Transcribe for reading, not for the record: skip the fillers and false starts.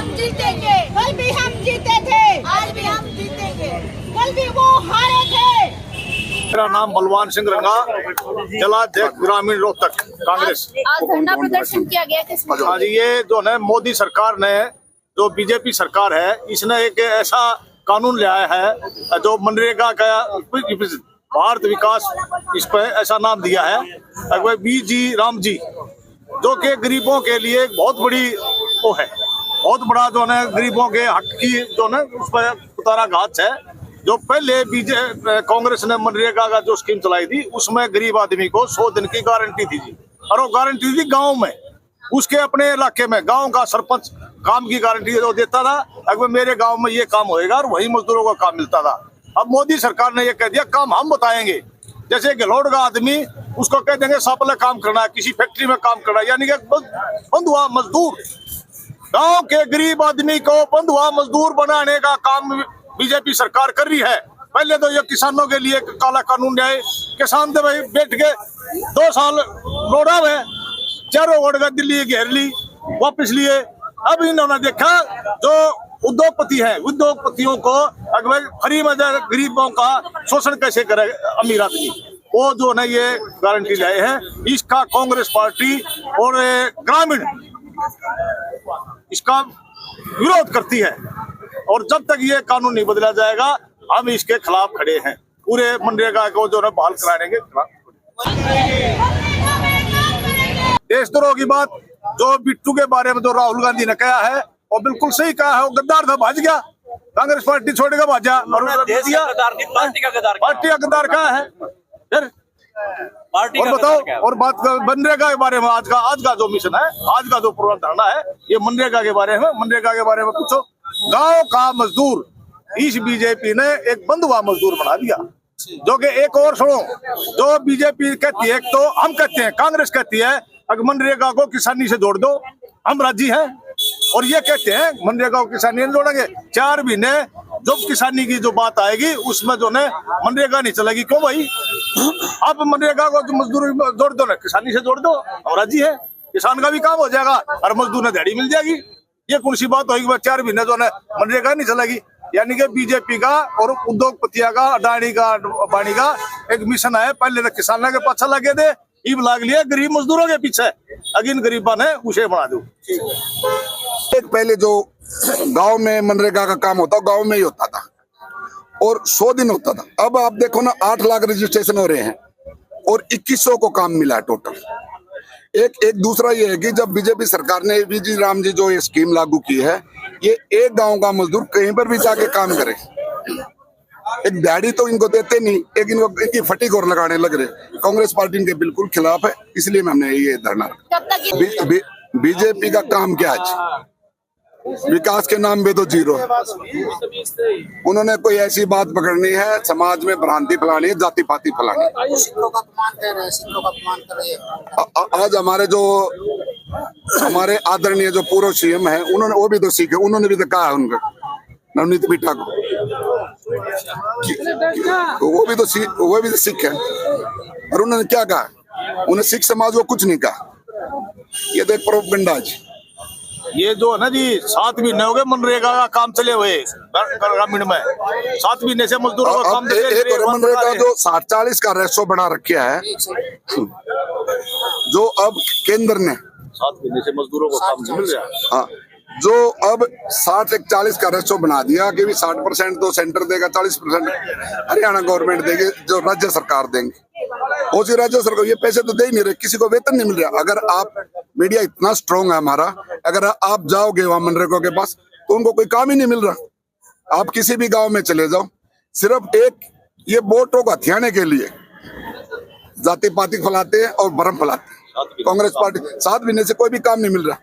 हम जीतेंगे, कल भी हम जीते थे, आज भी हम जीतेंगे, कल भी वो हारे थे। मेरा नाम बलवान सिंह रंगा, जिलाध्यक्ष ग्रामीण रोहतक कांग्रेस। आज धरना प्रदर्शन किया गया, किस मुद्दे हाँ जी, ये जो है मोदी सरकार ने, जो बीजेपी सरकार है, इसने एक ऐसा कानून लाया है जो मनरेगा का भारत विकास, इस पर ऐसा नाम दिया है बीजी राम जी, जो कि गरीबों के लिए एक बहुत बड़ी वो है, बहुत बड़ा जो है गरीबों के हक की जो है उस पर उतारा घात है। जो पहले कांग्रेस ने मनरेगा का जो स्कीम चलाई थी, उसमें गरीब आदमी को 100 दिन की गारंटी थी जी, और वो गारंटी थी गांव में, उसके अपने इलाके में गांव का सरपंच काम की गारंटी जो देता था, अगर मेरे गांव में ये काम होएगा, और वही मजदूरों को काम मिलता था। अब मोदी सरकार ने ये कह दिया काम हम बताएंगे, जैसे गहलोत का आदमी उसको कह देंगे सापले काम करना है, किसी फैक्ट्री में काम करना है, यानी कि बंधुआ मजदूर, गांव के गरीब आदमी को बंधुआ मजदूर बनाने का काम बीजेपी सरकार कर रही है। पहले तो ये किसानों के लिए काला कानून है, किसान तो भाई बैठ के 2 साल लोड़ा में चारों ओर का दिल्ली घेर ली, वापिस लिए। अब इन्होंने देखा जो उद्योगपति है, उद्योगपतियों को अगर फ्री में गरीबों का शोषण कैसे करे अमीर आदमी, वो जो है ये गारंटी लाए हैं। इसका कांग्रेस पार्टी और ग्रामीण इसका विरोध करती है, और जब तक ये कानून नहीं बदला जाएगा हम इसके खिलाफ खड़े हैं। पूरे मनरेगा को जो है बहाल कराने के खिलाफ। देशद्रोह की बात जो बिट्टू के बारे में जो राहुल गांधी ने कहा है, वो बिल्कुल सही कहा है। वो गद्दार था, भाज गया, कांग्रेस पार्टी छोड़ेगा भाजा, और पार्टी का गद्दार कहा है फिर। और बताओ, और बात मनरेगा के बारे में, आज का जो मिशन है, आज का जो प्रोग्राम धरना है, ये मनरेगा के बारे में। मनरेगा के बारे में पूछो, गांव का मजदूर इस बीजेपी ने एक बंधुआ मजदूर बना दिया। जो कि एक और सुनो, जो बीजेपी कहती है, तो हम कहते हैं, कांग्रेस कहती है अगर मनरेगा को किसानी से जोड़ दो, हम राजी हैं, और ये कहते हैं मनरेगा को किसानी नहीं जोड़ेंगे। 4 महीने जो किसानी की जो बात आएगी उसमें जो है मनरेगा नहीं चलेगी। क्यों भाई, आप मनरेगा को जो मजदूर जोड़ दो ना, किसानी से जोड़ दो, हम राजी है, किसान का भी काम हो जाएगा और मजदूर ने दिहाड़ी मिल जाएगी। ये कौन सी बात होगी 4 महीने जो है मनरेगा नहीं चलेगी। यानी कि बीजेपी का और उद्योगपतियों का, अडानी का, अंबानी का एक मिशन है। पहले तो किसानों के पाछा लगे थे, अब लाग लिया गरीब मजदूरों के पीछे, अगिन गरीबा ने उसे बना दो। एक पहले जो गांव में मनरेगा का काम होता, गांव में ही होता था और 100 दिन होता था। अब आप देखो ना, 8 लाख रजिस्ट्रेशन हो रहे हैं और 2100 को काम मिला है टोटल। एक दूसरा ये है कि जब बीजेपी सरकार ने बीजी राम जी जो ये स्कीम लागू की है, ये एक गांव का मजदूर कहीं पर भी जाके काम करे, एक दिहाड़ी तो इनको देते नहीं, एक इनकी फटी गोर लगाने लग रहे। कांग्रेस पार्टी इनके बिल्कुल खिलाफ है, इसलिए हमने ये धरना रखा। बीजेपी का काम क्या है, विकास के नाम पे तो जीरो है। उन्होंने कोई ऐसी बात पकड़नी है, समाज में भ्रांति फैलानी है, जाति पाति फैलानी है। आज हमारे आदरणीय जो पूर्व सीएम है, उन्होंने वो भी तो सीखे, उन्होंने भी तो कहा है उनका नवनीत बिट्टा को, वो भी तो सिख है, और उन्होंने क्या कहा, उन्हें सिख समाज को कुछ नहीं कहा। ये तो एक प्रोपेगेंडा है। ये जो है ना जी, 7 महीने हो गए मनरेगा का काम चले हुए ग्रामीण में, 7 महीने से मजदूरों का काम मनरेगा जो 60-40 का रेशो बना रखा है, जो अब केंद्र ने 7 महीने से मजदूरों को काम मिल रहा है। हाँ, जो अब 60-40 का रेशो बना दिया कि 60% तो सेंटर देगा, 40% हरियाणा गवर्नमेंट देगी, जो राज्य सरकार देंगे। उसी राज्य सरकार ये पैसे तो दे ही नहीं रहे, किसी को वेतन नहीं मिल रहा। अगर आप, मीडिया इतना स्ट्रॉन्ग है हमारा, अगर आप जाओगे वहां मनरेगा के पास तो उनको कोई काम ही नहीं मिल रहा। आप किसी भी गांव में चले जाओ, सिर्फ एक ये वोटों को हथियाने के लिए जाति पाति फैलाते हैं और भ्रम फैलाते हैं। कांग्रेस पार्टी 7 महीने से कोई भी काम नहीं मिल रहा।